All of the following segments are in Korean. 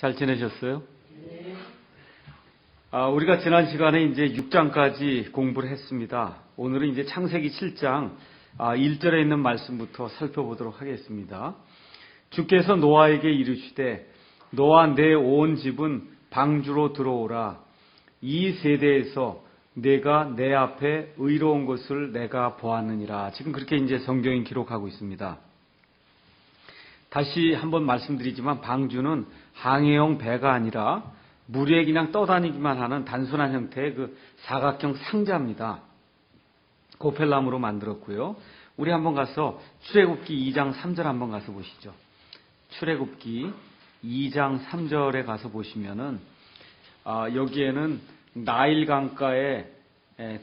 잘 지내셨어요? 우리가 지난 시간에 이제 6장까지 공부를 했습니다. 오늘은 이제 창세기 7장 1절에 있는 말씀부터 살펴보도록 하겠습니다. 주께서 노아에게 이르시되 너와 내 온 집은 방주로 들어오라. 이 세대에서 내가 내 앞에 의로운 것을 내가 보았느니라. 지금 그렇게 이제 성경이 기록하고 있습니다. 다시 한번 말씀드리지만 방주는 항해용 배가 아니라 물 위에 그냥 떠다니기만 하는 단순한 형태의 그 사각형 상자입니다. 고펠나무로 만들었고요. 우리 한번 가서 출애굽기 2장 3절 한번 가서 보시죠. 출애굽기 2장 3절에 가서 보시면은 여기에는 나일 강가에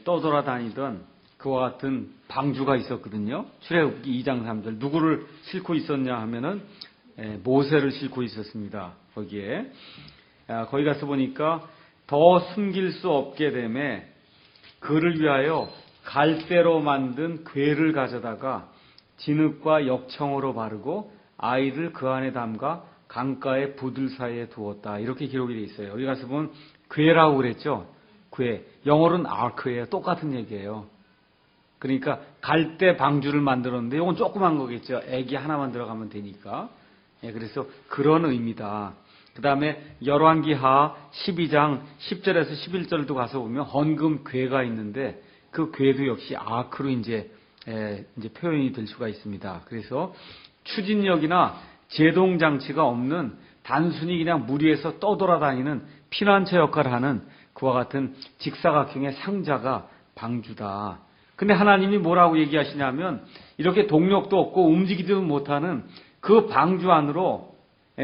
떠돌아다니던 그와 같은 방주가 있었거든요. 출애굽기 2장 3절. 누구를 싣고 있었냐 하면은 모세를 싣고 있었습니다. 거기에. 거기 가서 보니까 더 숨길 수 없게 되매 그를 위하여 갈대로 만든 궤를 가져다가 진흙과 역청으로 바르고 아이를 그 안에 담가 강가의 부들 사이에 두었다. 이렇게 기록이 되어 있어요. 여기 가서 보면 궤라고 그랬죠. 궤. 영어로는 아크예요. 똑같은 얘기예요. 그러니까 갈대 방주를 만들었는데 이건 조그만 거겠죠. 애기 하나만 들어가면 되니까. 그래서 그런 의미다. 그 다음에 열왕기하 12장 10절에서 11절도 가서 보면 헌금 궤가 있는데 그 궤도 역시 아크로 이제 표현이 될 수가 있습니다. 그래서 추진력이나 제동 장치가 없는 단순히 그냥 물 위에서 떠돌아다니는 피난처 역할을 하는 그와 같은 직사각형의 상자가 방주다. 근데 하나님이 뭐라고 얘기하시냐면 이렇게 동력도 없고 움직이지도 못하는 그 방주 안으로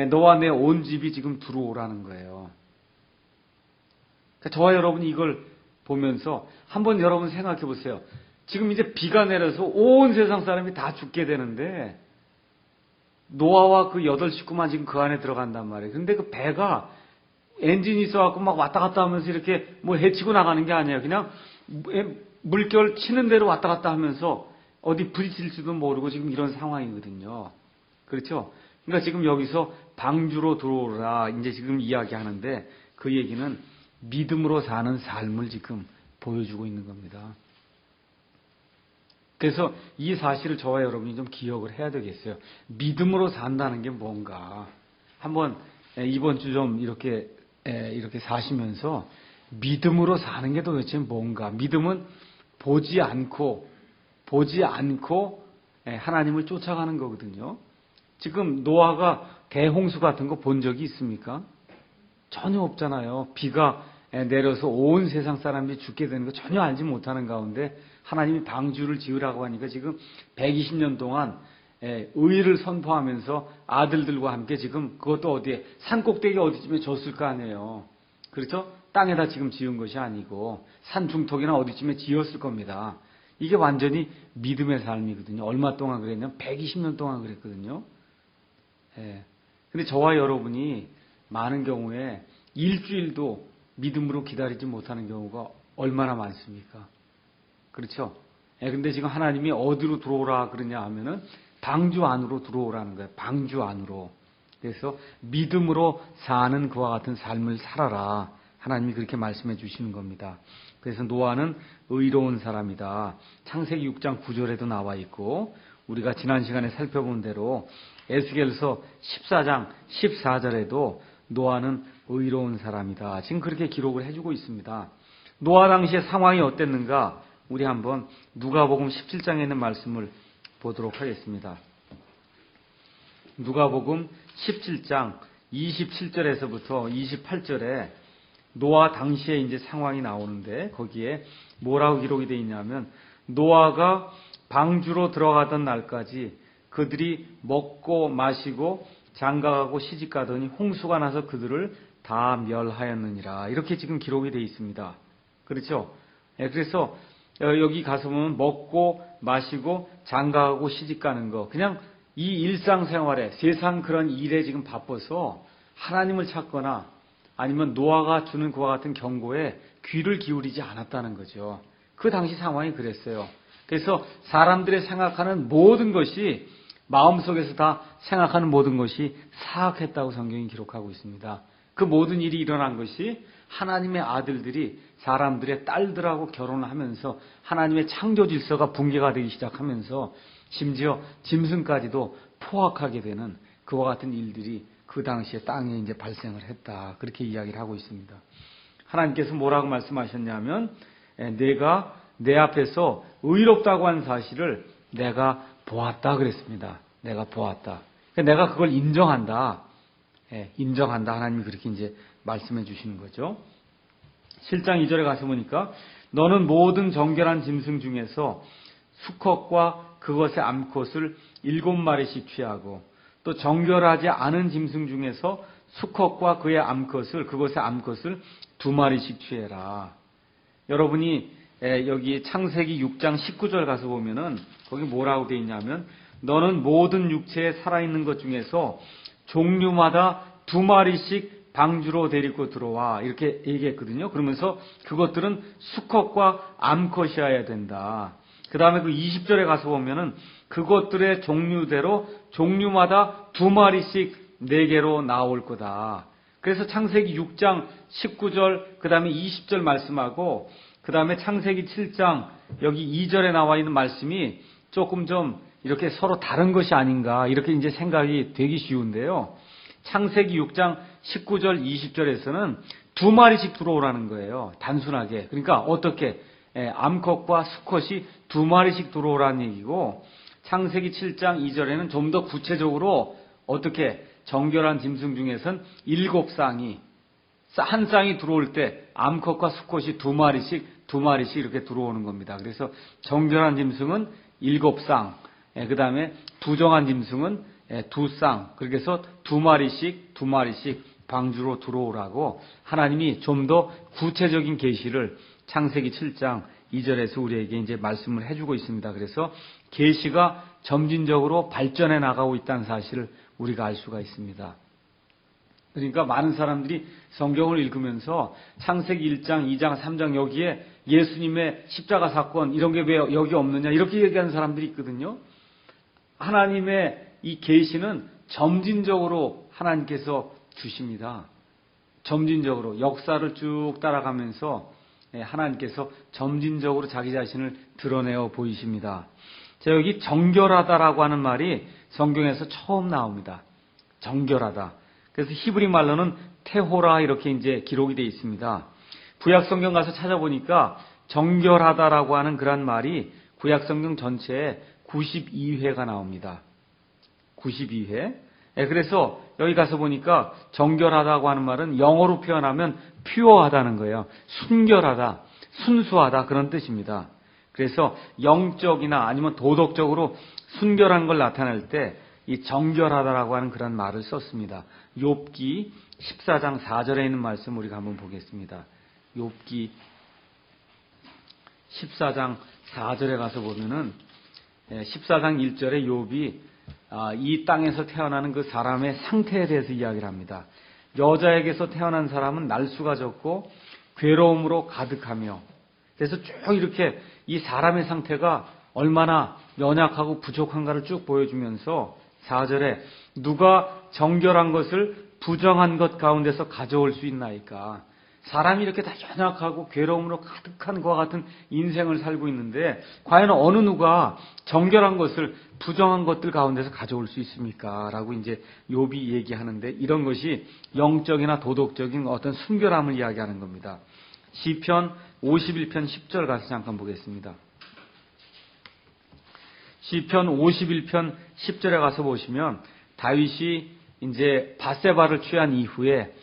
너와 내 온 집이 지금 들어오라는 거예요. 그러니까 저와 여러분이 이걸 보면서 한번 여러분 생각해 보세요. 지금 이제 비가 내려서 온 세상 사람이 다 죽게 되는데 노아와 그 8식구만 지금 그 안에 들어간단 말이에요. 근데 그 배가 엔진이 있어갖고 막 왔다 갔다 하면서 이렇게 뭐 헤치고 나가는 게 아니에요. 그냥 물결 치는 대로 왔다 갔다 하면서 어디 부딪힐지도 모르고 지금 이런 상황이거든요. 그렇죠? 그러니까 지금 여기서 방주로 들어오라 이제 지금 이야기하는데 그 얘기는 믿음으로 사는 삶을 지금 보여주고 있는 겁니다. 그래서 이 사실을 저와 여러분이 좀 기억을 해야 되겠어요. 믿음으로 산다는 게 뭔가. 한번 이번 주 좀 이렇게 사시면서 믿음으로 사는 게 도대체 뭔가. 믿음은 보지 않고 하나님을 쫓아가는 거거든요. 지금 노아가 대홍수 같은 거 본 적이 있습니까? 전혀 없잖아요. 비가 내려서 온 세상 사람들이 죽게 되는 거 전혀 알지 못하는 가운데 하나님이 방주를 지으라고 하니까 지금 120년 동안 의를 선포하면서 아들들과 함께 지금 그것도 어디에 산꼭대기 어디쯤에 줬을 거 아니에요. 그렇죠? 땅에다 지금 지은 것이 아니고 산 중턱이나 어디쯤에 지었을 겁니다. 이게 완전히 믿음의 삶이거든요. 얼마 동안 그랬냐면 120년 동안 그랬거든요. 근데 저와 여러분이 많은 경우에 일주일도 믿음으로 기다리지 못하는 경우가 얼마나 많습니까? 그렇죠? 근데 지금 하나님이 어디로 들어오라 그러냐 하면은 방주 안으로 들어오라는 거예요. 방주 안으로. 그래서 믿음으로 사는 그와 같은 삶을 살아라. 하나님이 그렇게 말씀해 주시는 겁니다. 그래서 노아는 의로운 사람이다. 창세기 6장 9절에도 나와 있고 우리가 지난 시간에 살펴본 대로 에스겔서 14장 14절에도 노아는 의로운 사람이다. 지금 그렇게 기록을 해주고 있습니다. 노아 당시의 상황이 어땠는가? 우리 한번 누가복음 17장에 있는 말씀을 보도록 하겠습니다. 누가복음 17장 27절에서부터 28절에 노아 당시에 이제 상황이 나오는데 거기에 뭐라고 기록이 되어 있냐면 노아가 방주로 들어가던 날까지 그들이 먹고 마시고 장가가고 시집가더니 홍수가 나서 그들을 다 멸하였느니라. 이렇게 지금 기록이 되어 있습니다. 그렇죠? 그래서 여기 가서 보면 먹고 마시고 장가가고 시집가는 거 그냥 이 일상생활에 세상 그런 일에 지금 바빠서 하나님을 찾거나 아니면 노아가 주는 그와 같은 경고에 귀를 기울이지 않았다는 거죠. 그 당시 상황이 그랬어요. 그래서 사람들의 생각하는 모든 것이 마음속에서 다 생각하는 모든 것이 사악했다고 성경이 기록하고 있습니다. 그 모든 일이 일어난 것이 하나님의 아들들이 사람들의 딸들하고 결혼을 하면서 하나님의 창조 질서가 붕괴가 되기 시작하면서 심지어 짐승까지도 포악하게 되는 그와 같은 일들이 그 당시에 땅에 이제 발생을 했다. 그렇게 이야기를 하고 있습니다. 하나님께서 뭐라고 말씀하셨냐면 내가 내 앞에서 의롭다고 한 사실을 내가 보았다 그랬습니다. 내가 보았다. 내가 그걸 인정한다. 인정한다. 하나님이 그렇게 이제 말씀해 주시는 거죠. 7장 2절에 가서 보니까 너는 모든 정결한 짐승 중에서 수컷과 그것의 암컷을 7마리씩 취하고 또 정결하지 않은 짐승 중에서 수컷과 그의 암컷을 그것의 암컷을 2마리씩 취해라. 여러분이 여기 창세기 6장 19절 가서 보면은 거기 뭐라고 되어 있냐면 너는 모든 육체에 살아있는 것 중에서 종류마다 2마리씩 방주로 데리고 들어와 이렇게 얘기했거든요. 그러면서 그것들은 수컷과 암컷이어야 된다. 그 다음에 그 20절에 가서 보면은 그것들의 종류대로 종류마다 2마리씩 내게로 나올 거다. 그래서 창세기 6장 19절 그 다음에 20절 말씀하고 그 다음에 창세기 7장 여기 2절에 나와 있는 말씀이 조금 좀 이렇게 서로 다른 것이 아닌가 이렇게 이제 생각이 되기 쉬운데요. 창세기 6장 19절 20절에서는 2마리씩 들어오라는 거예요. 단순하게. 그러니까 어떻게 암컷과 수컷이 2마리씩 들어오라는 얘기고 창세기 7장 2절에는 좀 더 구체적으로 어떻게 정결한 짐승 중에선 7쌍이 한 쌍이 들어올 때 암컷과 수컷이 2마리씩 이렇게 들어오는 겁니다. 그래서 정결한 짐승은 7쌍, 그 다음에 부정한 짐승은 2쌍, 그렇게 해서 2마리씩 방주로 들어오라고 하나님이 좀 더 구체적인 계시를 창세기 7장 2절에서 우리에게 이제 말씀을 해주고 있습니다. 그래서 계시가 점진적으로 발전해 나가고 있다는 사실을 우리가 알 수가 있습니다. 그러니까 많은 사람들이 성경을 읽으면서 창세기 1장, 2장, 3장 여기에 예수님의 십자가 사건 이런 게 왜 여기 없느냐 이렇게 얘기하는 사람들이 있거든요. 하나님의 이 계시는 점진적으로 하나님께서 주십니다. 점진적으로 역사를 쭉 따라가면서 하나님께서 점진적으로 자기 자신을 드러내어 보이십니다. 자, 여기 정결하다라고 하는 말이 성경에서 처음 나옵니다. 정결하다. 그래서 히브리 말로는 테호라 이렇게 이제 기록이 되어 있습니다. 구약 성경 가서 찾아보니까 정결하다라고 하는 그런 말이 구약 성경 전체에 92회가 나옵니다. 92회. 그래서 여기 가서 보니까 정결하다고 하는 말은 영어로 표현하면 퓨어하다는 거예요. 순결하다, 순수하다 그런 뜻입니다. 그래서 영적이나 아니면 도덕적으로 순결한 걸 나타낼 때 이 정결하다라고 하는 그런 말을 썼습니다. 욥기 14장 4절에 있는 말씀 우리가 한번 보겠습니다. 욥기 14장 4절에 가서 보면은 14장 1절에 욥이 이 땅에서 태어나는 그 사람의 상태에 대해서 이야기를 합니다. 여자에게서 태어난 사람은 날수가 적고 괴로움으로 가득하며 그래서 쭉 이렇게 이 사람의 상태가 얼마나 연약하고 부족한가를 쭉 보여주면서 4절에 누가 정결한 것을 부정한 것 가운데서 가져올 수 있나이까. 사람이 이렇게 다 연약하고 괴로움으로 가득한 것과 같은 인생을 살고 있는데 과연 어느 누가 정결한 것을 부정한 것들 가운데서 가져올 수 있습니까? 라고 이제 욥이 얘기하는데 이런 것이 영적이나 도덕적인 어떤 순결함을 이야기하는 겁니다. 시편 51편 10절 가서 잠깐 보겠습니다. 시편 51편 10절에 가서 보시면 다윗이 이제 밧세바를 취한 이후에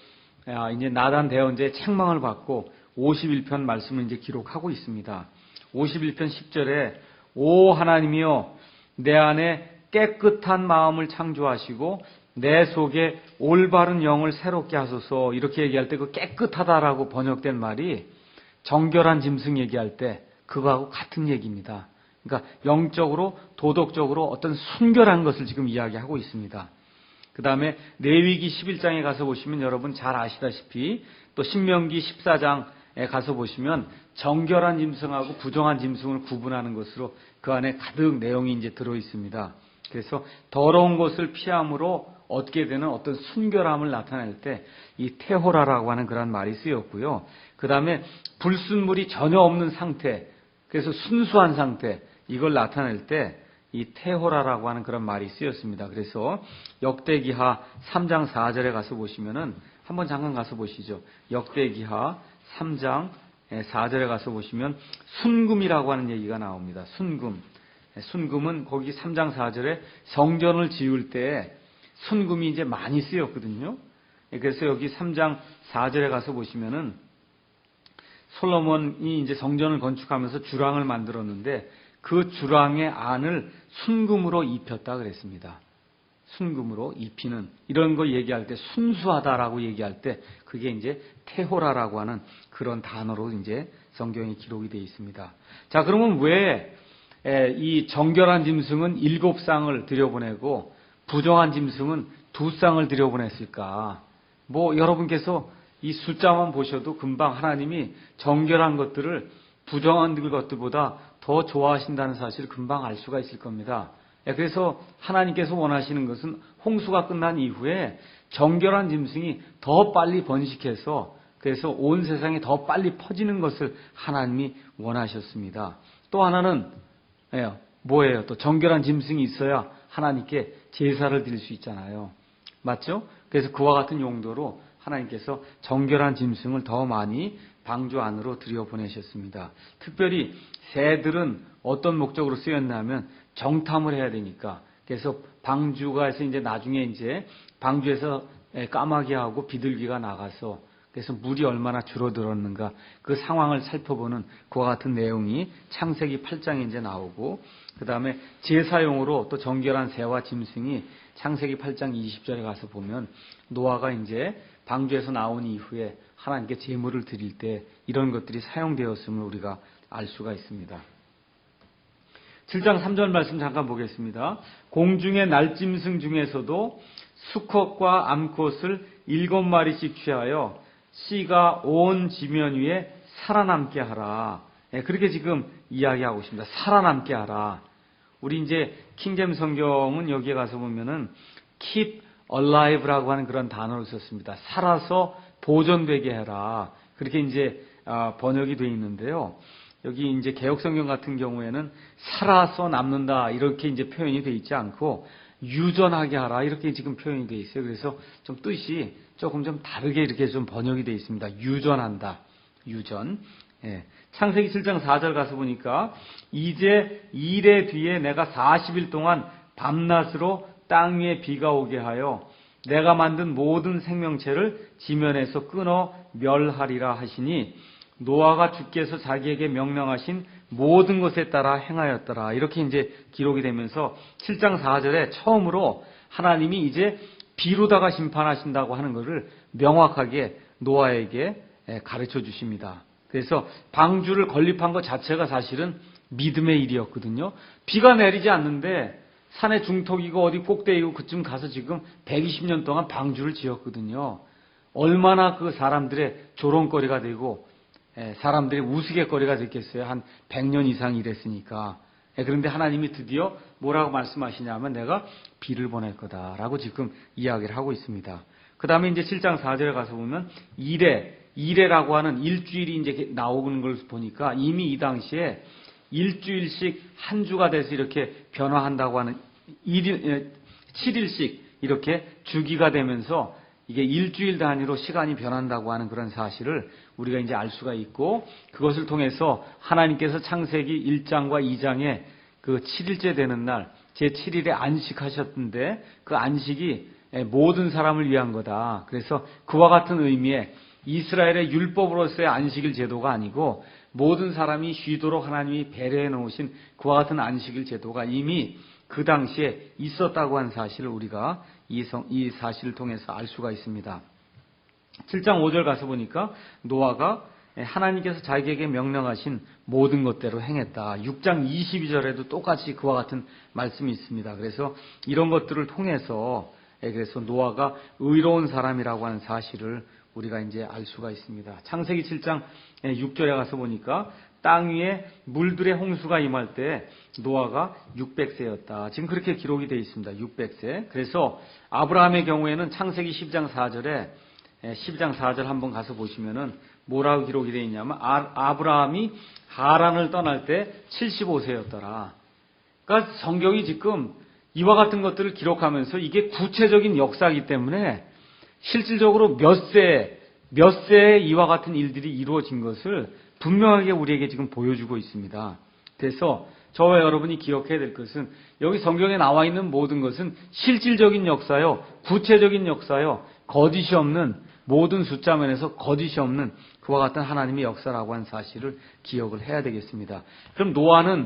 이제 나단 대언자의 책망을 받고 51편 말씀을 이제 기록하고 있습니다. 51편 10절에 오 하나님이여 내 안에 깨끗한 마음을 창조하시고 내 속에 올바른 영을 새롭게 하소서 이렇게 얘기할 때 그 깨끗하다라고 번역된 말이 정결한 짐승 얘기할 때 그거하고 같은 얘기입니다. 그러니까 영적으로 도덕적으로 어떤 순결한 것을 지금 이야기하고 있습니다. 그 다음에 레위기 11장에 가서 보시면 여러분 잘 아시다시피 또 신명기 14장에 가서 보시면 정결한 짐승하고 부정한 짐승을 구분하는 것으로 그 안에 가득 내용이 이제 들어 있습니다. 그래서 더러운 것을 피함으로 얻게 되는 어떤 순결함을 나타낼 때 이 테호라라고 하는 그런 말이 쓰였고요. 그 다음에 불순물이 전혀 없는 상태, 그래서 순수한 상태, 이걸 나타낼 때 이 테호라라고 하는 그런 말이 쓰였습니다. 그래서 역대기하 3장 4절에 가서 보시면은 한번 잠깐 가서 보시죠. 역대기하 3장 4절에 가서 보시면 순금이라고 하는 얘기가 나옵니다. 순금. 순금은 거기 3장 4절에 성전을 지을 때 순금이 이제 많이 쓰였거든요. 그래서 여기 3장 4절에 가서 보시면은 솔로몬이 이제 성전을 건축하면서 주랑을 만들었는데 그 주랑의 안을 순금으로 입혔다 그랬습니다. 순금으로 입히는 이런 거 얘기할 때 순수하다라고 얘기할 때 그게 이제 테호라라고 하는 그런 단어로 이제 성경에 기록이 되어 있습니다. 자, 그러면 왜 이 정결한 짐승은 7쌍을 들여보내고 부정한 짐승은 2쌍을 들여보냈을까? 뭐 여러분께서 이 숫자만 보셔도 금방 하나님이 정결한 것들을 부정한 것들보다 더 좋아하신다는 사실을 금방 알 수가 있을 겁니다. 그래서 하나님께서 원하시는 것은 홍수가 끝난 이후에 정결한 짐승이 더 빨리 번식해서 그래서 온 세상에 더 빨리 퍼지는 것을 하나님이 원하셨습니다. 또 하나는 뭐예요? 또 정결한 짐승이 있어야 하나님께 제사를 드릴 수 있잖아요. 맞죠? 그래서 그와 같은 용도로 하나님께서 정결한 짐승을 더 많이 방주 안으로 들여보내셨습니다. 특별히 새들은 어떤 목적으로 쓰였냐면 정탐을 해야 되니까. 그래서 방주가에서 이제 나중에 이제 방주에서 까마귀하고 비둘기가 나가서 그래서 물이 얼마나 줄어들었는가 그 상황을 살펴보는 그와 같은 내용이 창세기 8장에 이제 나오고 그 다음에 제사용으로 또 정결한 새와 짐승이 창세기 8장 20절에 가서 보면 노아가 이제 방주에서 나온 이후에 하나님께 제물을 드릴 때 이런 것들이 사용되었음을 우리가 알 수가 있습니다. 7장 3절 말씀 잠깐 보겠습니다. 공중의 날짐승 중에서도 수컷과 암컷을 7마리씩 취하여 씨가 온 지면 위에 살아남게 하라. 그렇게 지금 이야기하고 있습니다. 살아남게 하라. 우리 이제 킹제임 성경은 여기에 가서 보면은 keep alive라고 하는 그런 단어를 썼습니다. 살아서 보존되게 해라. 그렇게 이제 번역이 되어 있는데요. 여기 이제 개혁성경 같은 경우에는 살아서 남는다 이렇게 이제 표현이 되어 있지 않고 유전하게 하라 이렇게 지금 표현이 되어 있어요. 그래서 좀 뜻이 조금 좀 다르게 이렇게 좀 번역이 되어 있습니다. 유전한다. 유전. 창세기 7장 4절 가서 보니까 이제 이래 뒤에 내가 40일 동안 밤낮으로 땅 위에 비가 오게 하여 내가 만든 모든 생명체를 지면에서 끊어 멸하리라 하시니 노아가 주께서 자기에게 명령하신 모든 것에 따라 행하였더라. 이렇게 이제 기록이 되면서 7장 4절에 처음으로 하나님이 이제 비로다가 심판하신다고 하는 것을 명확하게 노아에게 가르쳐 주십니다. 그래서 방주를 건립한 것 자체가 사실은 믿음의 일이었거든요. 비가 내리지 않는데 산의 중턱이고 어디 꼭대기고 그쯤 가서 지금 120년 동안 방주를 지었거든요. 얼마나 그 사람들의 조롱거리가 되고 사람들의 우스갯거리가 됐겠어요. 한 100년 이상 일했으니까. 그런데 하나님이 드디어 뭐라고 말씀하시냐면 내가 비를 보낼 거다라고 지금 이야기를 하고 있습니다. 그 다음에 이제 7장 4절에 가서 보면 이래라고 하는 일주일이 이제 나오는 걸 보니까 이미 이 당시에 일주일씩 한 주가 돼서 이렇게 변화한다고 하는 7일씩 이렇게 주기가 되면서 이게 일주일 단위로 시간이 변한다고 하는 그런 사실을 우리가 이제 알 수가 있고 그것을 통해서 하나님께서 창세기 1장과 2장에 그 7일째 되는 날 제7일에 안식하셨는데 그 안식이 모든 사람을 위한 거다. 그래서 그와 같은 의미의 이스라엘의 율법으로서의 안식일 제도가 아니고 모든 사람이 쉬도록 하나님이 배려해 놓으신 그와 같은 안식일 제도가 이미 그 당시에 있었다고 하는 사실을 우리가 이 사실을 통해서 알 수가 있습니다. 7장 5절 가서 보니까 노아가 하나님께서 자기에게 명령하신 모든 것대로 행했다. 6장 22절에도 똑같이 그와 같은 말씀이 있습니다. 그래서 이런 것들을 통해서 그래서 노아가 의로운 사람이라고 하는 사실을 우리가 이제 알 수가 있습니다. 창세기 7장 6절에 가서 보니까 땅 위에 물들의 홍수가 임할 때 노아가 600세였다. 지금 그렇게 기록이 되어 있습니다. 600세. 그래서 아브라함의 경우에는 창세기 12장 4절에 12장 4절 한번 가서 보시면은 뭐라고 기록이 되어 있냐면 아브라함이 하란을 떠날 때 75세였더라. 그러니까 성경이 지금 이와 같은 것들을 기록하면서 이게 구체적인 역사이기 때문에 실질적으로 몇 세에 이와 같은 일들이 이루어진 것을 분명하게 우리에게 지금 보여주고 있습니다. 그래서 저와 여러분이 기억해야 될 것은 여기 성경에 나와 있는 모든 것은 실질적인 역사요, 구체적인 역사요, 거짓이 없는 모든 숫자면에서 거짓이 없는 그와 같은 하나님의 역사라고 하는 사실을 기억을 해야 되겠습니다. 그럼 노아의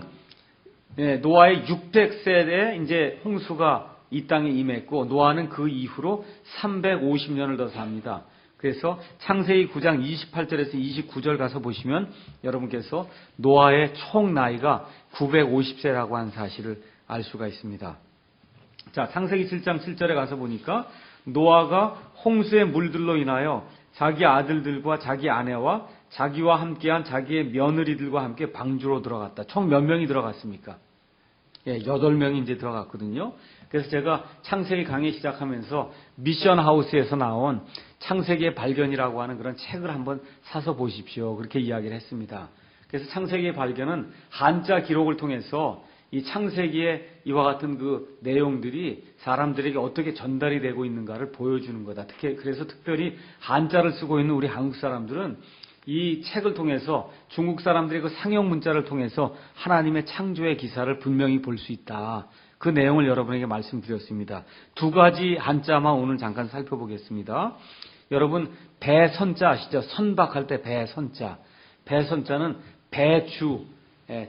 600세에 이제 홍수가 이 땅에 임했고 노아는 그 이후로 350년을 더 삽니다. 그래서 창세기 9장 28절에서 29절 가서 보시면 여러분께서 노아의 총 나이가 950세라고 하는 사실을 알 수가 있습니다. 자, 창세기 7장 7절에 가서 보니까 노아가 홍수의 물들로 인하여 자기 아들들과 자기 아내와 자기와 함께한 자기의 며느리들과 함께 방주로 들어갔다. 총 몇 명이 들어갔습니까? 8명이 이제 들어갔거든요. 그래서 제가 창세기 강의 시작하면서 미션 하우스에서 나온 창세기의 발견이라고 하는 그런 책을 한번 사서 보십시오. 그렇게 이야기를 했습니다. 그래서 창세기의 발견은 한자 기록을 통해서 이 창세기의 이와 같은 그 내용들이 사람들에게 어떻게 전달이 되고 있는가를 보여주는 거다. 그래서 특별히 한자를 쓰고 있는 우리 한국 사람들은 이 책을 통해서 중국 사람들의 그 상형 문자를 통해서 하나님의 창조의 기사를 분명히 볼 수 있다. 그 내용을 여러분에게 말씀드렸습니다. 두 가지 한자만 오늘 잠깐 살펴보겠습니다. 여러분 배선자 아시죠? 선박할 때 배선자. 배선자는 배주.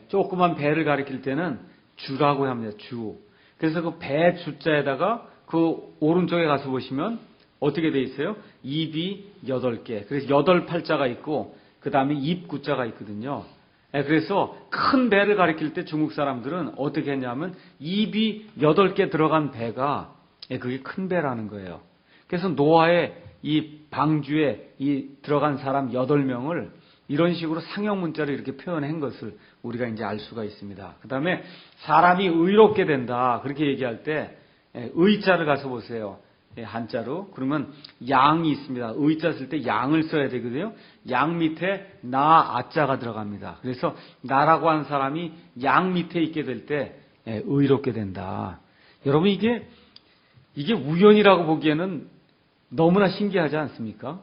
조그만 배를 가리킬 때는 주라고 합니다. 주. 그래서 그 배주자에다가 그 오른쪽에 가서 보시면 어떻게 돼 있어요? 입이 8개. 그래서 8팔자가 있고 그 다음에 입구자가 있거든요. 그래서 큰 배를 가리킬 때 중국 사람들은 어떻게 했냐면 입이 8개 들어간 배가 그게 큰 배라는 거예요. 그래서 노아의 이 방주에 이 들어간 사람 8명을 이런 식으로 상형 문자로 이렇게 표현한 것을 우리가 이제 알 수가 있습니다. 그 다음에 사람이 의롭게 된다. 그렇게 얘기할 때 의자를 가서 보세요. 한자로. 그러면 양이 있습니다. 의자 쓸 때 양을 써야 되거든요. 양 밑에 나, 아자가 들어갑니다. 그래서 나라고 하는 사람이 양 밑에 있게 될 때 의롭게 된다. 여러분 이게 우연이라고 보기에는 너무나 신기하지 않습니까?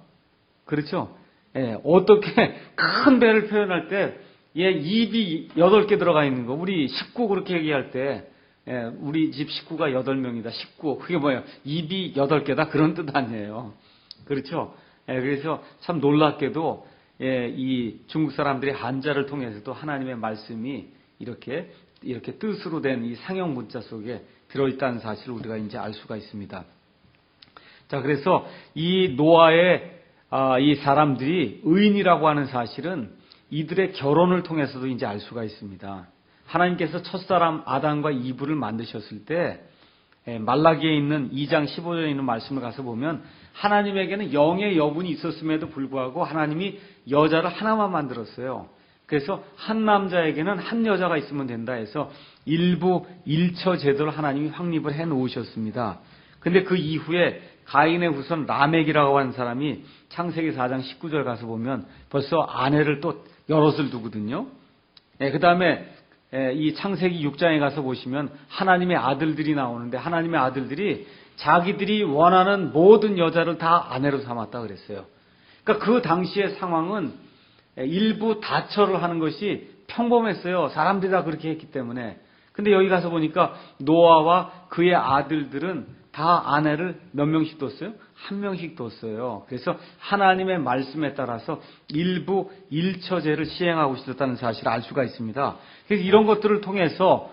그렇죠? 어떻게 큰 배를 표현할 때 입이 8개 들어가 있는 거. 우리 식구 그렇게 얘기할 때 우리 집 식구가 8명이다. 식구. 그게 뭐예요? 입이 8개다. 그런 뜻 아니에요. 그렇죠? 그래서 참 놀랍게도 이 중국 사람들이 한자를 통해서도 하나님의 말씀이 이렇게 뜻으로 된 이 상형 문자 속에 들어있다는 사실을 우리가 이제 알 수가 있습니다. 자, 그래서 이 노아의 이 사람들이 의인이라고 하는 사실은 이들의 결혼을 통해서도 이제 알 수가 있습니다. 하나님께서 첫사람 아담과 이브를 만드셨을 때 말라기에 있는 2장 15절에 있는 말씀을 가서 보면 하나님에게는 영의 여분이 있었음에도 불구하고 하나님이 여자를 하나만 만들었어요. 그래서 한 남자에게는 한 여자가 있으면 된다 해서 일부 일처 제도를 하나님이 확립을 해 놓으셨습니다. 근데 그 이후에 가인의 후손 라멕이라고 하는 사람이 창세기 4장 19절 가서 보면 벌써 아내를 또 여럿을 두거든요. 그 다음에 이 창세기 6장에 가서 보시면 하나님의 아들들이 나오는데 하나님의 아들들이 자기들이 원하는 모든 여자를 다 아내로 삼았다 그랬어요. 그러니까 그 당시의 상황은 일부 다처를 하는 것이 평범했어요. 사람들이 다 그렇게 했기 때문에. 근데 여기 가서 보니까 노아와 그의 아들들은 다 아내를 몇 명씩 뒀어요? 한 명씩 뒀어요. 그래서 하나님의 말씀에 따라서 일부 일처제를 시행하고 있었다는 사실을 알 수가 있습니다. 그래서 이런 것들을 통해서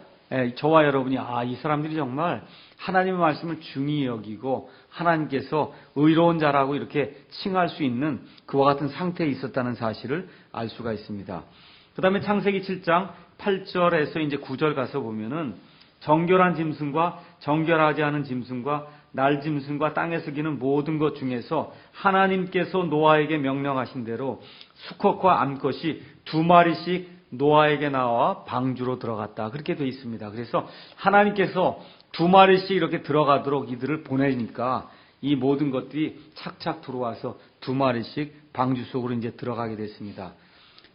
저와 여러분이 이 사람들이 정말 하나님의 말씀을 중히 여기고 하나님께서 의로운 자라고 이렇게 칭할 수 있는 그와 같은 상태에 있었다는 사실을 알 수가 있습니다. 그 다음에 창세기 7장 8절에서 이제 9절 가서 보면은 정결한 짐승과 정결하지 않은 짐승과 날짐승과 땅에서 기는 모든 것 중에서 하나님께서 노아에게 명령하신 대로 수컷과 암컷이 2마리씩 노아에게 나와 방주로 들어갔다. 그렇게 되어 있습니다. 그래서 하나님께서 2마리씩 이렇게 들어가도록 이들을 보내니까 이 모든 것들이 착착 들어와서 2마리씩 방주 속으로 이제 들어가게 됐습니다.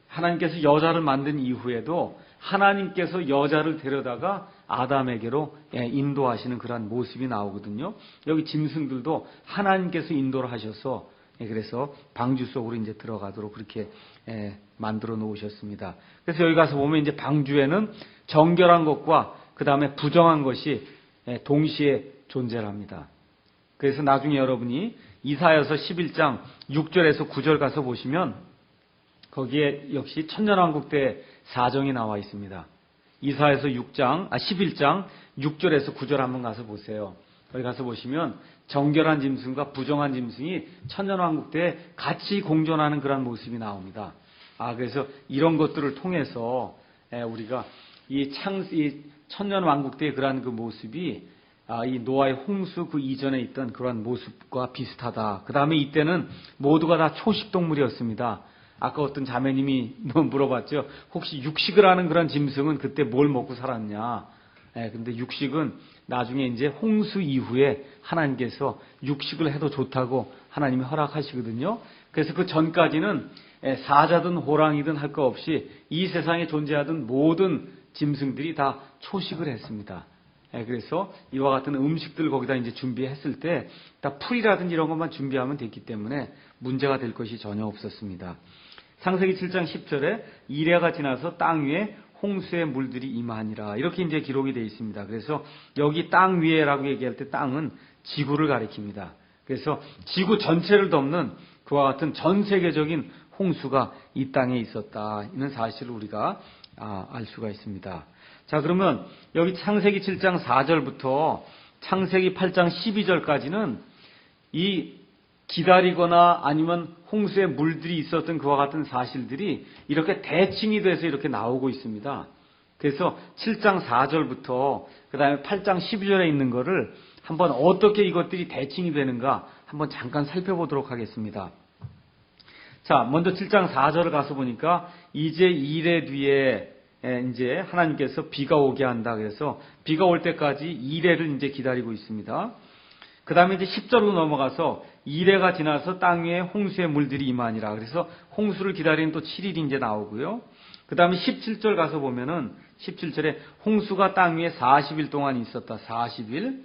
하나님께서 여자를 만든 이후에도 하나님께서 여자를 데려다가 아담에게로 인도하시는 그런 모습이 나오거든요. 여기 짐승들도 하나님께서 인도를 하셔서 그래서 방주 속으로 이제 들어가도록 그렇게 만들어 놓으셨습니다. 그래서 여기 가서 보면 이제 방주에는 정결한 것과 그 다음에 부정한 것이 동시에 존재합니다. 그래서 나중에 여러분이 이사야서 11장 6절에서 9절 가서 보시면 거기에 역시 천년왕국 때 사정이 나와 있습니다. 이사야서 11장 6절에서 9절 한번 가서 보세요. 거기 가서 보시면 정결한 짐승과 부정한 짐승이 천년왕국 때 같이 공존하는 그런 모습이 나옵니다. 그래서 이런 것들을 통해서 우리가 이 천년왕국 때의 그러한 그 모습이 이 노아의 홍수 그 이전에 있던 그러한 모습과 비슷하다. 그 다음에 이때는 모두가 다 초식동물이었습니다. 아까 어떤 자매님이 물어봤죠. 혹시 육식을 하는 그런 짐승은 그때 뭘 먹고 살았냐? 근데 육식은 나중에 이제 홍수 이후에 하나님께서 육식을 해도 좋다고 하나님이 허락하시거든요. 그래서 그 전까지는 사자든 호랑이든 할 거 없이 이 세상에 존재하던 모든 짐승들이 다 초식을 했습니다. 그래서 이와 같은 음식들 거기다 이제 준비했을 때 다 풀이라든지 이런 것만 준비하면 됐기 때문에 문제가 될 것이 전혀 없었습니다. 창세기 7장 10절에 이레가 지나서 땅 위에 홍수의 물들이 임하니라. 이렇게 이제 기록이 되어 있습니다. 그래서 여기 땅 위에라고 얘기할 때 땅은 지구를 가리킵니다. 그래서 지구 전체를 덮는 그와 같은 전 세계적인 홍수가 이 땅에 있었다. 이는 사실을 우리가 알 수가 있습니다. 자, 그러면 여기 창세기 7장 4절부터 창세기 8장 12절까지는 이 기다리거나 아니면 홍수의 물들이 있었던 그와 같은 사실들이 이렇게 대칭이 돼서 이렇게 나오고 있습니다. 그래서 7장 4절부터 그 다음에 8장 12절에 있는 거를 한번 어떻게 이것들이 대칭이 되는가 한번 잠깐 살펴보도록 하겠습니다. 자, 먼저 7장 4절을 가서 보니까 이제 이레 뒤에 이제 하나님께서 비가 오게 한다. 그래서 비가 올 때까지 이레를 이제 기다리고 있습니다. 그 다음에 이제 10절로 넘어가서 이레가 지나서 땅 위에 홍수의 물들이 임하니라. 그래서 홍수를 기다리는 또 7일이 이제 나오고요. 그 다음에 17절 가서 보면은 17절에 홍수가 땅 위에 40일 동안 있었다. 40일.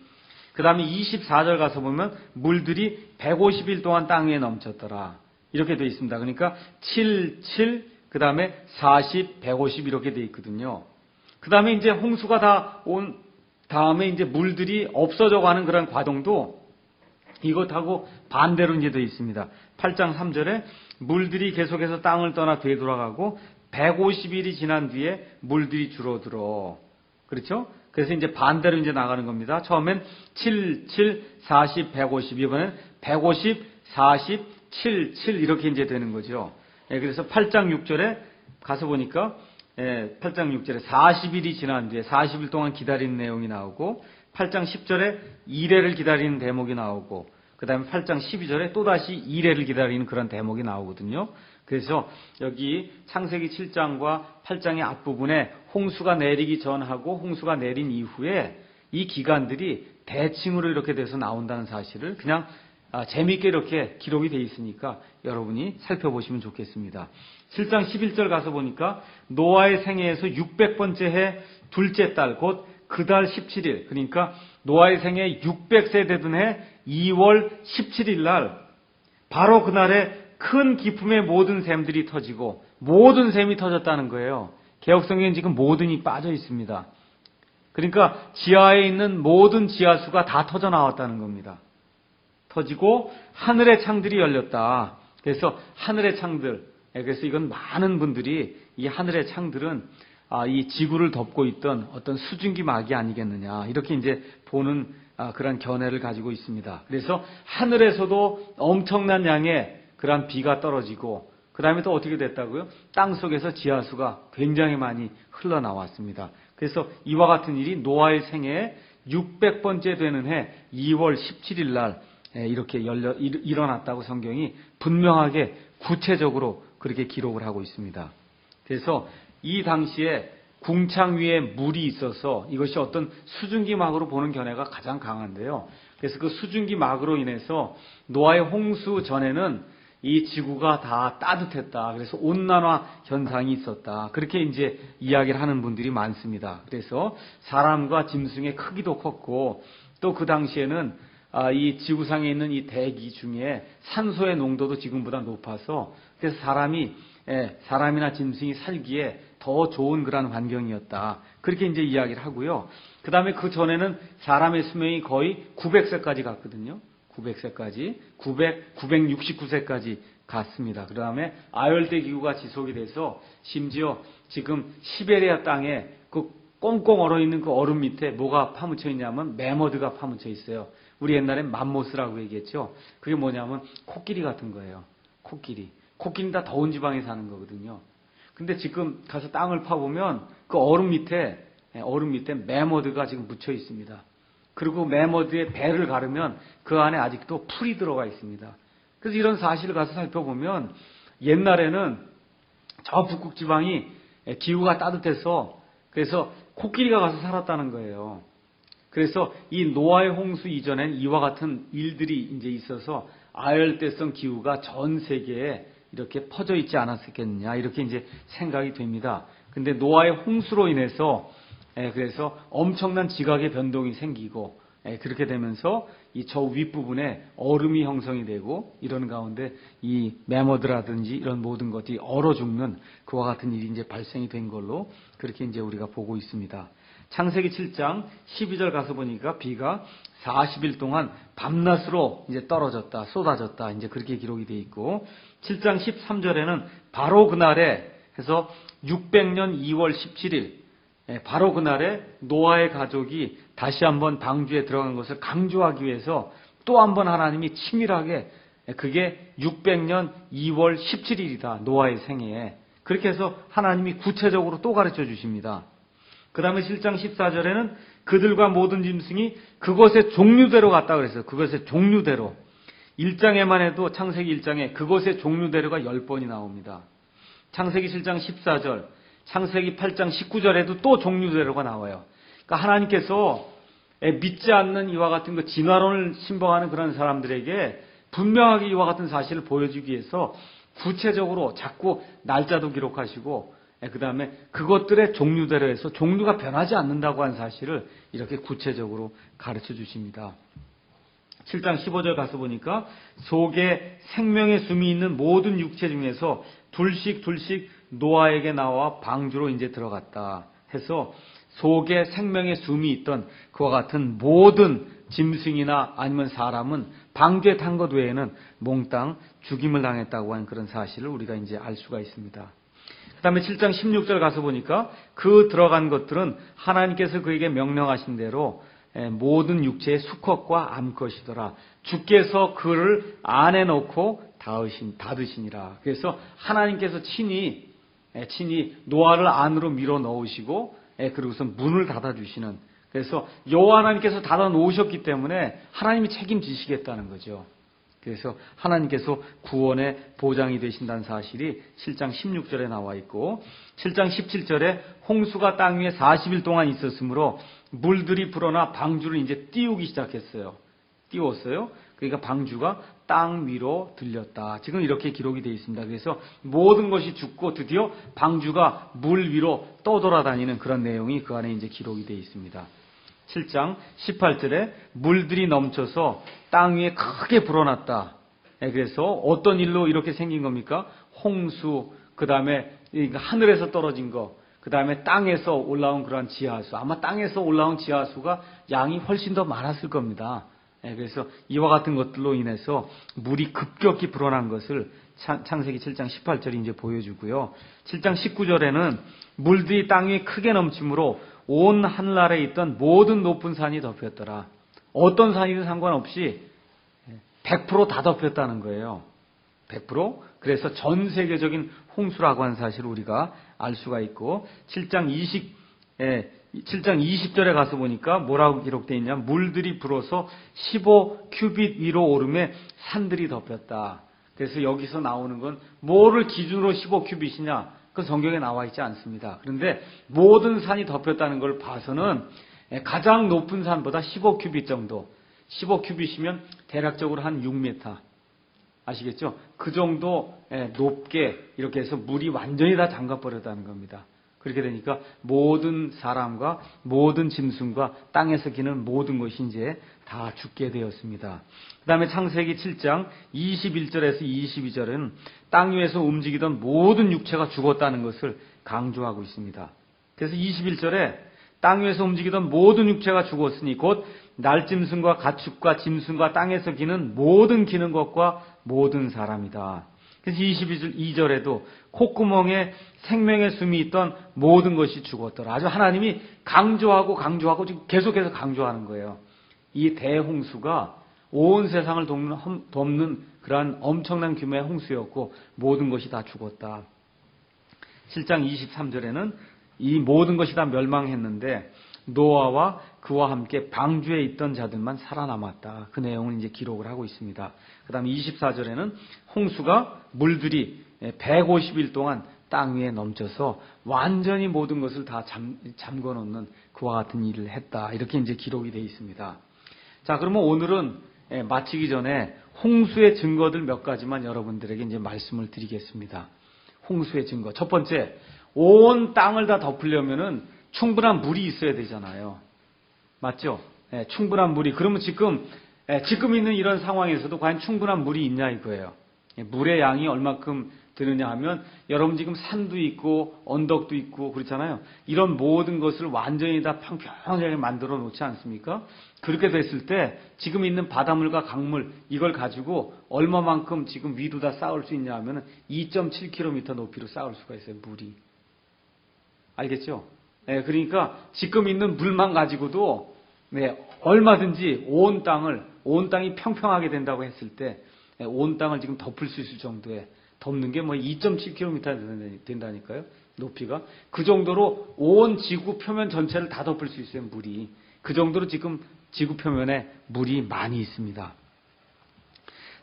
그 다음에 24절 가서 보면 물들이 150일 동안 땅 위에 넘쳤더라. 이렇게 되어 있습니다. 그러니까 7, 그 다음에 40, 150 이렇게 되어 있거든요. 그 다음에 이제 홍수가 다 온 다음에 이제 물들이 없어져 가는 그런 과정도 이것하고 반대로 이제 되어 있습니다. 8장 3절에 물들이 계속해서 땅을 떠나 되돌아가고 150일이 지난 뒤에 물들이 줄어들어. 그렇죠? 그래서 이제 반대로 이제 나가는 겁니다. 처음엔 7, 40, 150. 이번엔 150, 40, 7 이렇게 이제 되는 거죠. 그래서 8장 6절에 가서 보니까 8장 6절에 40일이 지난 뒤에 40일 동안 기다리는 내용이 나오고 8장 10절에 이레를 기다리는 대목이 나오고 그 다음에 8장 12절에 또다시 이레를 기다리는 그런 대목이 나오거든요. 그래서 여기 창세기 7장과 8장의 앞부분에 홍수가 내리기 전하고 홍수가 내린 이후에 이 기간들이 대칭으로 이렇게 돼서 나온다는 사실을 그냥 재미있게 이렇게 기록이 되어 있으니까 여러분이 살펴보시면 좋겠습니다. 7장 11절 가서 보니까 노아의 생애에서 600번째 해 둘째 달 곧 그 달 17일 그러니까 노아의 생애 600세 되던 해 2월 17일 날 바로 그날에 큰 기품의 모든 샘들이 터지고 모든 샘이 터졌다는 거예요. 개역성경엔 지금 모든이 빠져 있습니다. 그러니까 지하에 있는 모든 지하수가 다 터져 나왔다는 겁니다. 터지고 하늘의 창들이 열렸다. 그래서 하늘의 창들, 그래서 이건 많은 분들이 이 하늘의 창들은 이 지구를 덮고 있던 어떤 수증기 막이 아니겠느냐 이렇게 이제 보는 그런 견해를 가지고 있습니다. 그래서 하늘에서도 엄청난 양의 그런 비가 떨어지고 그 다음에 또 어떻게 됐다고요? 땅 속에서 지하수가 굉장히 많이 흘러나왔습니다. 그래서 이와 같은 일이 노아의 생애에 600번째 되는 해 2월 17일 날 이렇게 일어났다고 성경이 분명하게 구체적으로 그렇게 기록을 하고 있습니다. 그래서 이 당시에 궁창 위에 물이 있어서 이것이 어떤 수증기 막으로 보는 견해가 가장 강한데요. 그래서 그 수증기 막으로 인해서 노아의 홍수 전에는 이 지구가 다 따뜻했다. 그래서 온난화 현상이 있었다. 그렇게 이제 이야기를 하는 분들이 많습니다. 그래서 사람과 짐승의 크기도 컸고 또 그 당시에는 이 지구상에 있는 이 대기 중에 산소의 농도도 지금보다 높아서 그래서 사람이나 짐승이 살기에 더 좋은 그런 환경이었다. 그렇게 이제 이야기를 하고요. 그 다음에 그 전에는 사람의 수명이 거의 900세까지 갔거든요. 900세까지, 969세까지 갔습니다. 그 다음에 아열대 기후가 지속이 돼서 심지어 지금 시베리아 땅에 그 꽁꽁 얼어있는 그 얼음 밑에 뭐가 파묻혀 있냐면 매머드가 파묻혀 있어요. 우리 옛날엔 맘모스라고 얘기했죠. 그게 뭐냐면 코끼리 같은 거예요. 코끼리. 코끼리는 다 더운 지방에 사는 거거든요. 근데 지금 가서 땅을 파보면 그 얼음 밑에 매머드가 지금 묻혀 있습니다. 그리고 매머드의 배를 가르면 그 안에 아직도 풀이 들어가 있습니다. 그래서 이런 사실을 가서 살펴보면 옛날에는 저 북극 지방이 기후가 따뜻해서 그래서 코끼리가 가서 살았다는 거예요. 그래서 이 노아의 홍수 이전엔 이와 같은 일들이 이제 있어서 아열대성 기후가 전 세계에 이렇게 퍼져 있지 않았겠느냐 이렇게 이제 생각이 됩니다. 근데 노아의 홍수로 인해서 그래서 엄청난 지각의 변동이 생기고 그렇게 되면서 이 저 윗부분에 얼음이 형성이 되고 이런 가운데 이 매머드라든지 이런 모든 것들이 얼어 죽는 그와 같은 일이 이제 발생이 된 걸로 그렇게 이제 우리가 보고 있습니다. 창세기 7장 12절 가서 보니까 비가 40일 동안 밤낮으로 이제 떨어졌다, 쏟아졌다, 이제 그렇게 기록이 되어 있고, 7장 13절에는 바로 그날에 해서 600년 2월 17일, 바로 그날에 노아의 가족이 다시 한번 방주에 들어간 것을 강조하기 위해서 또 한번 하나님이 치밀하게 그게 600년 2월 17일이다. 노아의 생애에. 그렇게 해서 하나님이 구체적으로 또 가르쳐 주십니다. 그 다음에 7장 14절에는 그들과 모든 짐승이 그것의 종류대로 갔다 그랬어요. 그것의 종류대로. 1장에만 해도 창세기 1장에 그것의 종류대로가 10번이 나옵니다. 창세기 7장 14절, 창세기 8장 19절에도 또 종류대로가 나와요. 그러니까 하나님께서 믿지 않는 이와 같은 그 진화론을 신봉하는 그런 사람들에게 분명하게 이와 같은 사실을 보여주기 위해서 구체적으로 자꾸 날짜도 기록하시고 그 다음에 그것들의 종류대로 해서 종류가 변하지 않는다고 한 사실을 이렇게 구체적으로 가르쳐 주십니다. 7장 15절 가서 보니까 속에 생명의 숨이 있는 모든 육체 중에서 둘씩 노아에게 나와 방주로 이제 들어갔다 해서 속에 생명의 숨이 있던 그와 같은 모든 짐승이나 아니면 사람은 방주에 탄 것 외에는 몽땅 죽임을 당했다고 하는 그런 사실을 우리가 이제 알 수가 있습니다. 그 다음에 7장 16절 가서 보니까 그 들어간 것들은 하나님께서 그에게 명령하신 대로 모든 육체의 수컷과 암컷이더라. 주께서 그를 안에 넣고 닫으시니라. 그래서 하나님께서 친히 노아를 안으로 밀어 넣으시고 그리고서 문을 닫아주시는, 그래서 여호와 하나님께서 닫아 놓으셨기 때문에 하나님이 책임지시겠다는 거죠. 그래서 하나님께서 구원의 보장이 되신다는 사실이 7장 16절에 나와 있고, 7장 17절에 홍수가 땅 위에 40일 동안 있었으므로 물들이 불어나 방주를 이제 띄우기 시작했어요. 띄웠어요. 그러니까 방주가 땅 위로 들렸다. 지금 이렇게 기록이 되어 있습니다. 그래서 모든 것이 죽고 드디어 방주가 물 위로 떠돌아다니는 그런 내용이 그 안에 이제 기록이 되어 있습니다. 7장 18절에 물들이 넘쳐서 땅 위에 크게 불어났다. 그래서 어떤 일로 이렇게 생긴 겁니까? 홍수, 그 다음에 하늘에서 떨어진 거, 그 다음에 땅에서 올라온 그러한 지하수. 아마 땅에서 올라온 지하수가 양이 훨씬 더 많았을 겁니다. 그래서 이와 같은 것들로 인해서 물이 급격히 불어난 것을 창세기 7장 18절이 이제 보여주고요. 7장 19절에는 물들이 땅 위에 크게 넘침으로 온 하늘아래에 있던 모든 높은 산이 덮였더라. 어떤 산이든 상관없이 100% 다 덮였다는 거예요. 100%. 그래서 전 세계적인 홍수라고 하는 사실을 우리가 알 수가 있고, 7장 20절에 가서 보니까 뭐라고 기록되어 있냐? 물들이 불어서 15큐빗 위로 오름에 산들이 덮였다. 그래서 여기서 나오는 건 뭐를 기준으로 15큐빗이냐? 그 성경에 나와 있지 않습니다. 그런데 모든 산이 덮였다는 걸 봐서는 가장 높은 산보다 15큐빗 정도, 15큐빗이면 대략적으로 한 6m, 아시겠죠? 그 정도 높게 이렇게 해서 물이 완전히 다 잠가버렸다는 겁니다. 그렇게 되니까 모든 사람과 모든 짐승과 땅에서 기는 모든 것이 이제 다 죽게 되었습니다. 그 다음에 창세기 7장 21절에서 22절은 땅 위에서 움직이던 모든 육체가 죽었다는 것을 강조하고 있습니다. 그래서 21절에 땅 위에서 움직이던 모든 육체가 죽었으니 곧 날짐승과 가축과 짐승과 땅에서 기는 모든 기는 것과 모든 사람이다. 그래서 22절에도 콧구멍에 생명의 숨이 있던 모든 것이 죽었더라. 아주 하나님이 강조하고 지금 계속해서 강조하는 거예요. 이 대홍수가 온 세상을 덮는 그러한 엄청난 규모의 홍수였고 모든 것이 다 죽었다. 7장 23절에는 이 모든 것이 다 멸망했는데 노아와 그와 함께 방주에 있던 자들만 살아남았다. 그 내용을 이제 기록을 하고 있습니다. 그 다음에 24절에는 홍수가 물들이 150일 동안 땅 위에 넘쳐서 완전히 모든 것을 다 잠궈 놓는 그와 같은 일을 했다. 이렇게 이제 기록이 되어 있습니다. 자, 그러면 오늘은 마치기 전에 홍수의 증거들 몇 가지만 여러분들에게 이제 말씀을 드리겠습니다. 홍수의 증거. 첫 번째, 온 땅을 다 덮으려면은 충분한 물이 있어야 되잖아요. 맞죠? 충분한 물이. 그러면 지금 있는 이런 상황에서도 과연 충분한 물이 있냐 이거예요. 물의 양이 얼마큼 드느냐 하면 여러분 지금 산도 있고 언덕도 있고 그렇잖아요. 이런 모든 것을 완전히 다 평평하게 만들어 놓지 않습니까? 그렇게 됐을 때 지금 있는 바닷물과 강물 이걸 가지고 얼마만큼 지금 위로 다 쌓을 수 있냐 하면 2.7km 높이로 쌓을 수가 있어요. 물이. 알겠죠? 그러니까 지금 있는 물만 가지고도 얼마든지 온 땅이 평평하게 된다고 했을 때 온 땅을 지금 덮을 수 있을 정도의 덮는 게 2.7km 된다니까요. 높이가. 그 정도로 온 지구 표면 전체를 다 덮을 수 있어요. 물이. 그 정도로 지금 지구 표면에 물이 많이 있습니다.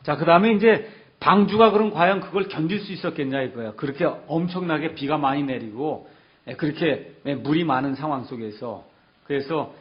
자, 그 다음에 이제 방주가 그럼 과연 그걸 견딜 수 있었겠냐 이거야. 그렇게 엄청나게 비가 많이 내리고 그렇게 물이 많은 상황 속에서. 그래서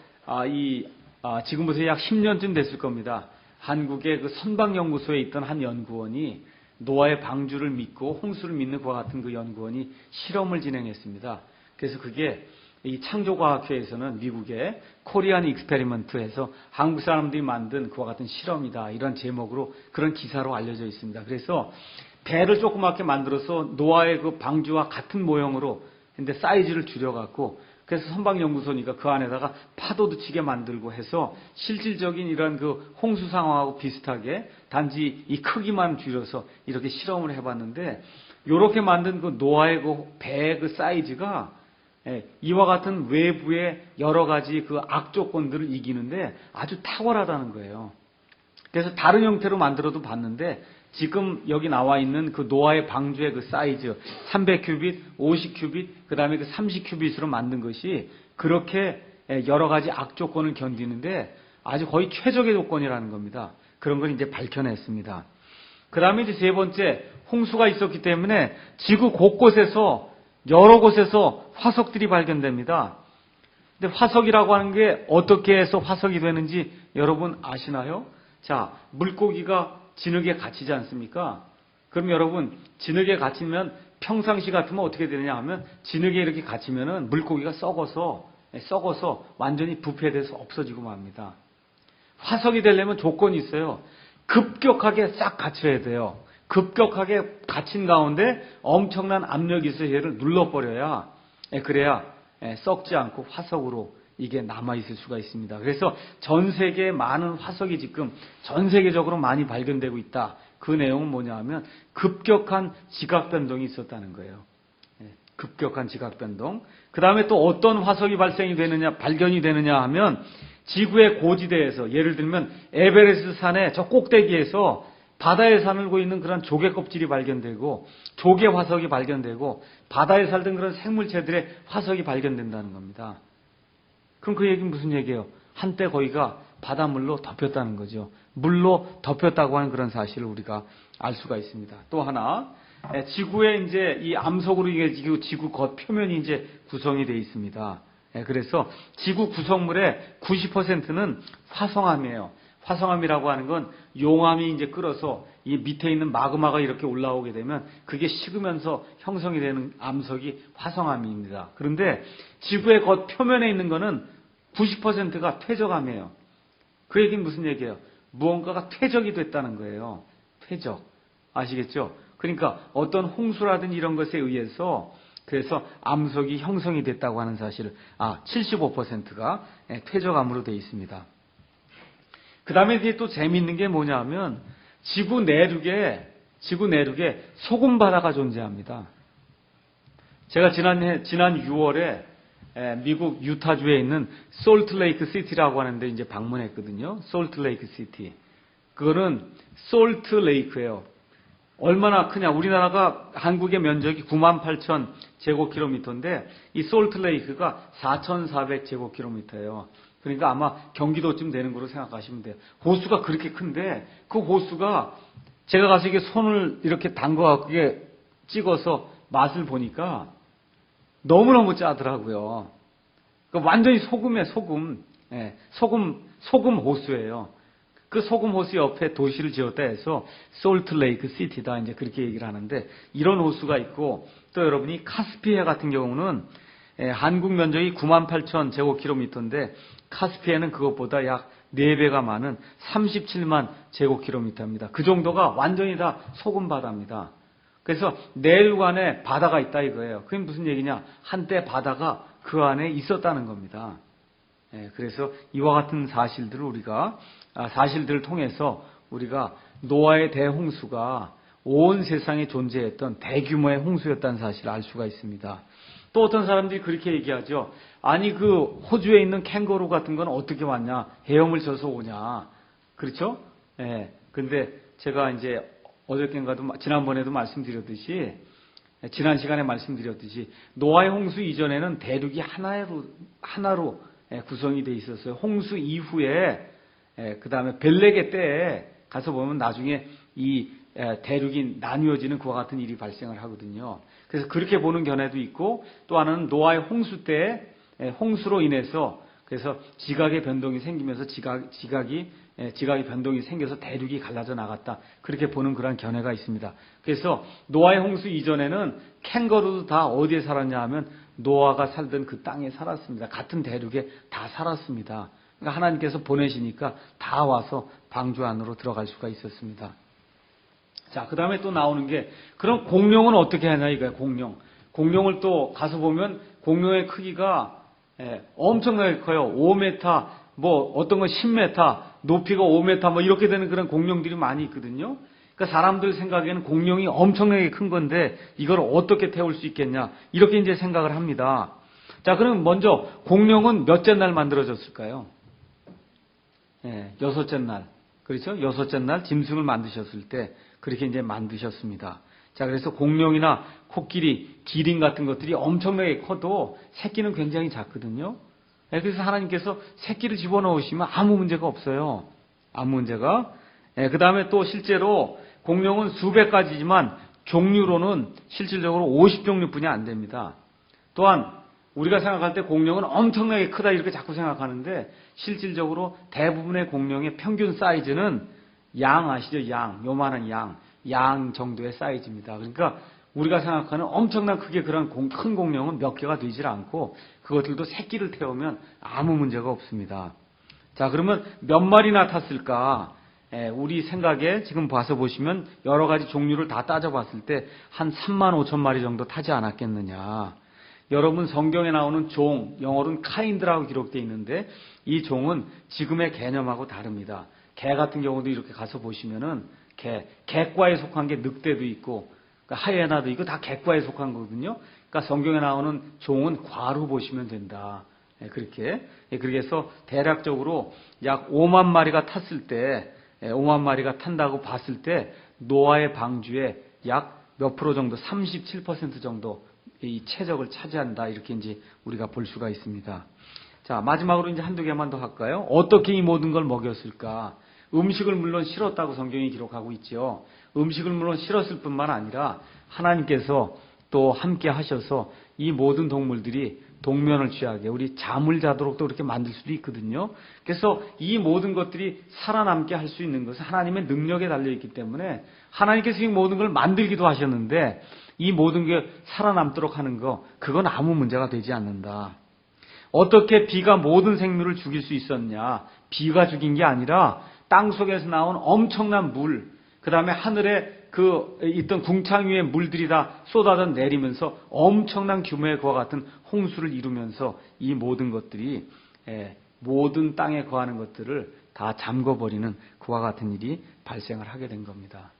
지금부터 약 10년쯤 됐을 겁니다. 한국의 그 선박연구소에 있던 한 연구원이 노아의 방주를 믿고 홍수를 믿는 그와 같은 그 연구원이 실험을 진행했습니다. 그래서 그게 이 창조과학회에서는 미국의 코리안 익스페리먼트에서 한국 사람들이 만든 그와 같은 실험이다. 이런 제목으로 그런 기사로 알려져 있습니다. 그래서 배를 조그맣게 만들어서 노아의 그 방주와 같은 모형으로 근데 사이즈를 줄여갖고 그래서 선박연구소니까 그 안에다가 파도도 치게 만들고 해서 실질적인 이런 그 홍수 상황하고 비슷하게 단지 이 크기만 줄여서 이렇게 실험을 해봤는데 이렇게 만든 그 노아의 그 배의 그 사이즈가 이와 같은 외부의 여러 가지 그 악조건들을 이기는데 아주 탁월하다는 거예요. 그래서 다른 형태로 만들어도 봤는데 지금 여기 나와 있는 그 노아의 방주의 그 사이즈 300큐빗, 50큐빗, 그 다음에 그 30큐빗으로 만든 것이 그렇게 여러 가지 악조건을 견디는데 아주 거의 최적의 조건이라는 겁니다. 그런 걸 이제 밝혀냈습니다. 그 다음에 이제 세 번째, 홍수가 있었기 때문에 지구 곳곳에서 여러 곳에서 화석들이 발견됩니다. 근데 화석이라고 하는 게 어떻게 해서 화석이 되는지 여러분 아시나요? 자, 물고기가 진흙에 갇히지 않습니까? 그럼 여러분, 진흙에 갇히면 평상시 같으면 어떻게 되느냐 하면 진흙에 이렇게 갇히면은 물고기가 썩어서 완전히 부패돼서 없어지고 맙니다. 화석이 되려면 조건이 있어요. 급격하게 싹 갇혀야 돼요. 급격하게 갇힌 가운데 엄청난 압력이 있어서 얘를 눌러버려야 그래야 썩지 않고 화석으로 이게 남아있을 수가 있습니다. 그래서 전 세계에 많은 화석이 지금 전 세계적으로 많이 발견되고 있다. 그 내용은 뭐냐 하면 급격한 지각변동이 있었다는 거예요. 급격한 지각변동. 그 다음에 또 어떤 화석이 발견이 되느냐 하면 지구의 고지대에서 예를 들면 에베레스트 산의 저 꼭대기에서 바다에 살고 있는 그런 조개 껍질이 발견되고 조개 화석이 발견되고 바다에 살던 그런 생물체들의 화석이 발견된다는 겁니다. 그럼 그 얘기는 무슨 얘기예요? 한때 거기가 바닷물로 덮였다는 거죠. 물로 덮였다고 하는 그런 사실을 우리가 알 수가 있습니다. 또 하나, 지구의 이제 이 암석으로 이게 지구 겉 표면이 이제 구성이 되어 있습니다. 그래서 지구 구성물의 90%는 화성암이에요. 화성암이라고 하는 건 용암이 이제 끓어서 이 밑에 있는 마그마가 이렇게 올라오게 되면 그게 식으면서 형성이 되는 암석이 화성암입니다. 그런데 지구의 겉 표면에 있는 거는 90%가 퇴적암이에요. 그 얘기는 무슨 얘기예요? 무언가가 퇴적이 됐다는 거예요. 퇴적. 아시겠죠? 그러니까 어떤 홍수라든지 이런 것에 의해서 그래서 암석이 형성이 됐다고 하는 사실을 75%가 퇴적암으로 되어 있습니다. 그 다음에 이제 또 재미있는 게 뭐냐면 지구 내륙에 소금 바다가 존재합니다. 제가 지난 6월에 미국 유타주에 있는 솔트레이크 시티라고 하는데 이제 방문했거든요. 솔트레이크 시티. 그거는 솔트레이크예요. 얼마나 크냐? 우리나라가 한국의 면적이 98,000 제곱킬로미터인데 이 솔트레이크가 4,400 제곱킬로미터예요. 그러니까 아마 경기도쯤 되는 거로 생각하시면 돼요. 호수가 그렇게 큰데 그 호수가 제가 가서 이게 손을 이렇게 담궈갖고 찍어서 맛을 보니까 너무너무 짜더라고요. 그러니까 완전히 소금이에요, 소금. 소금 호수예요. 그 소금 호수 옆에 도시를 지었다 해서 솔트레이크 시티다 이제 그렇게 얘기를 하는데 이런 호수가 있고 또 여러분이 카스피해 같은 경우는 한국 면적이 98,000 제곱킬로미터인데 카스피해는 그것보다 약 4배가 많은 37만 제곱킬로미터입니다. 그 정도가 완전히 다 소금 바다입니다. 그래서 내륙 안에 바다가 있다 이거예요. 그게 무슨 얘기냐? 한때 바다가 그 안에 있었다는 겁니다. 그래서 이와 같은 사실들을 통해서 우리가 노아의 대홍수가 온 세상에 존재했던 대규모의 홍수였다는 사실을 알 수가 있습니다. 또 어떤 사람들이 그렇게 얘기하죠. 아니 그 호주에 있는 캥거루 같은 건 어떻게 왔냐? 헤엄을 쳐서 오냐? 그렇죠? 근데 제가 이제 어저께인가도 지난번에도 말씀드렸듯이 지난 시간에 말씀드렸듯이 노아의 홍수 이전에는 대륙이 하나로 구성이 돼 있었어요. 홍수 이후에 그 다음에 벨레게 때에 가서 보면 나중에 이 대륙이 나뉘어지는 그와 같은 일이 발생을 하거든요. 그래서 그렇게 보는 견해도 있고 또 하나는 노아의 홍수 때 홍수로 인해서 그래서 지각의 변동이 생기면서 지각이 변동이 생겨서 대륙이 갈라져 나갔다. 그렇게 보는 그런 견해가 있습니다. 그래서 노아의 홍수 이전에는 캥거루도 다 어디에 살았냐 하면 노아가 살던 그 땅에 살았습니다. 같은 대륙에 다 살았습니다. 그러니까 하나님께서 보내시니까 다 와서 방주 안으로 들어갈 수가 있었습니다. 자, 그 다음에 또 나오는 게 그럼 공룡은 어떻게 하냐 이거예요. 공룡을 또 가서 보면 공룡의 크기가 엄청나게 커요. 5m, 뭐 어떤 건 10m, 높이가 5m 뭐 이렇게 되는 그런 공룡들이 많이 있거든요. 그러니까 사람들 생각에는 공룡이 엄청나게 큰 건데 이걸 어떻게 태울 수 있겠냐 이렇게 이제 생각을 합니다. 자, 그럼 먼저 공룡은 몇째 날 만들어졌을까요? 6째 날. 그렇죠? 6째 날 짐승을 만드셨을 때 그렇게 이제 만드셨습니다. 자, 그래서 공룡이나 코끼리, 기린 같은 것들이 엄청나게 커도 새끼는 굉장히 작거든요. 그래서 하나님께서 새끼를 집어넣으시면 아무 문제가 없어요. 아무 문제가. 그 다음에 또 실제로 공룡은 수백 가지지만 종류로는 실질적으로 50종류뿐이 안 됩니다. 또한 우리가 생각할 때 공룡은 엄청나게 크다 이렇게 자꾸 생각하는데 실질적으로 대부분의 공룡의 평균 사이즈는 양 아시죠? 요만한 양 정도의 사이즈입니다. 그러니까 우리가 생각하는 엄청난 크게 그런 큰 공룡은 몇 개가 되질 않고 그것들도 새끼를 태우면 아무 문제가 없습니다. 자, 그러면 몇 마리나 탔을까? 우리 생각에 지금 봐서 보시면 여러 가지 종류를 다 따져봤을 때 한 35,000마리 정도 타지 않았겠느냐. 여러분 성경에 나오는 종, 영어로는 카인드라고 기록되어 있는데 이 종은 지금의 개념하고 다릅니다. 개 같은 경우도 이렇게 가서 보시면은 개과에 속한 게 늑대도 있고 하이에나도 있고 다 개과에 속한 거거든요. 그러니까 성경에 나오는 종은 과로 보시면 된다. 그렇게 해서 대략적으로 약 5만 마리가 탔을 때 5만 마리가 탄다고 봤을 때 노아의 방주에 약 몇 프로 정도 37% 정도 이 최적을 차지한다 이렇게 이제 우리가 볼 수가 있습니다. 자, 마지막으로 이제 한두 개만 더 할까요? 어떻게 이 모든 걸 먹였을까? 음식을 물론 싫었다고 성경이 기록하고 있죠. 음식을 물론 싫었을 뿐만 아니라 하나님께서 또 함께 하셔서 이 모든 동물들이 동면을 취하게 우리 잠을 자도록 또 그렇게 만들 수도 있거든요. 그래서 이 모든 것들이 살아남게 할 수 있는 것은 하나님의 능력에 달려있기 때문에 하나님께서 이 모든 걸 만들기도 하셨는데 이 모든 게 살아남도록 하는 거, 그건 아무 문제가 되지 않는다. 어떻게 비가 모든 생물을 죽일 수 있었냐? 비가 죽인 게 아니라 땅 속에서 나온 엄청난 물, 그 다음에 하늘에 그 있던 궁창 위에 물들이 다 쏟아져 내리면서 엄청난 규모의 그와 같은 홍수를 이루면서 이 모든 것들이 모든 땅에 거하는 것들을 다 잠궈버리는 그와 같은 일이 발생을 하게 된 겁니다.